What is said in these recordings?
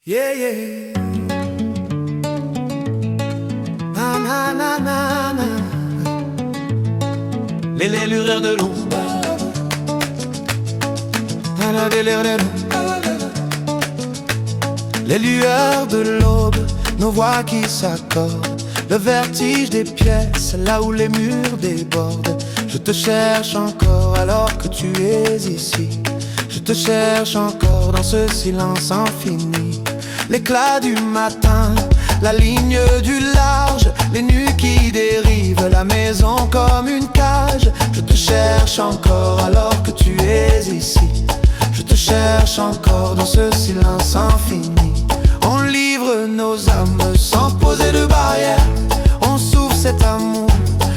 Yeah, yeah. Na, na, na, na, na. Les lueurs de l'ombre. Les lueurs de l'aube, nos voix qui s'accordent, le vertige des pièces, là où les murs débordent. Je te cherche encore alors que tu es ici. Je te cherche encore dans ce silence infini. L'éclat du matin, la ligne du large, les nuits qui dérivent, la maison comme une cage. Je te cherche encore alors que tu es ici. Je te cherche encore dans ce silence infini. On livre nos âmes sans poser de barrière. On s'ouvre cet amour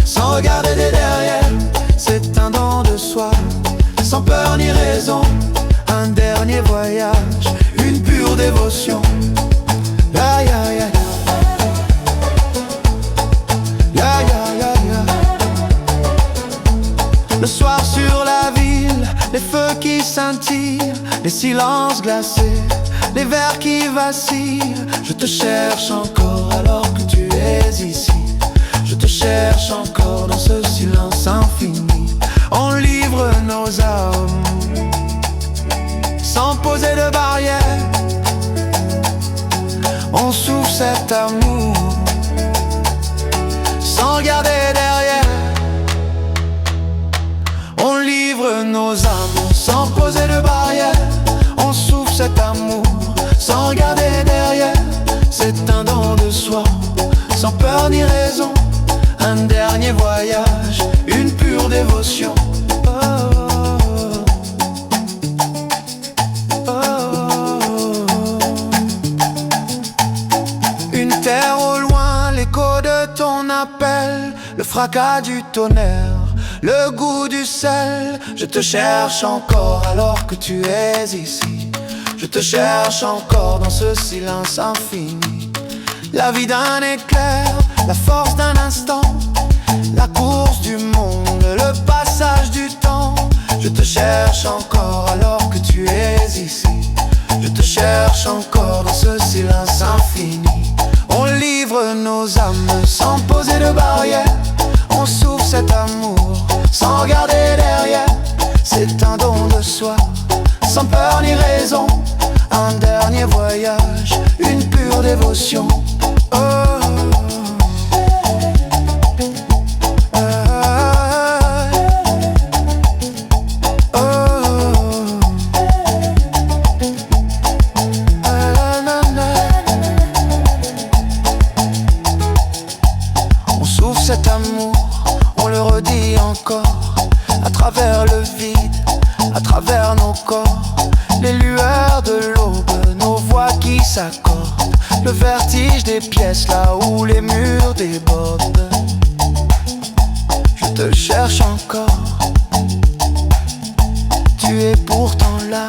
sans regarder des derrière. C'est un don de soi, sans peur ni raison. Un dernier voyage, une pure dévotion. Ya ya ya ya ya ya ya. Le soir sur la ville, les feux qui scintillent, les silences glacés, les verres qui vacillent. Je te cherche encore alors que tu es ici. Je te cherche encore dans ce silence infini. On livre nos âmes sans poser de barrière. On souffle cet amour sans regarder derrière. On livre nos âmes sans poser de barrière. On souffle cet amour sans regarder derrière. C'est un don de soi, sans peur ni raison. Un dernier voyage, une pure dévotion. Une terre au loin, l'écho de ton appel, le fracas du tonnerre, le goût du sel. Je te cherche encore alors que tu es ici. Je te cherche encore dans ce silence infini. La vie d'un éclair, la force d'un instant, la course du monde, le passage du temps. Je te cherche encore alors que tu es ici. Je te cherche encore dans ce silence infini. On livre nos âmes sans poser de barrière. On souffle cet amour sans regarder derrière. C'est un don de soi, sans peur ni raison. Un dernier voyage, une pure dévotion. Oh. Cet amour, on le redit encore, à travers le vide, à travers nos corps. Les lueurs de l'aube, nos voix qui s'accordent, le vertige des pièces, là où les murs débordent. Je te cherche encore, tu es pourtant là.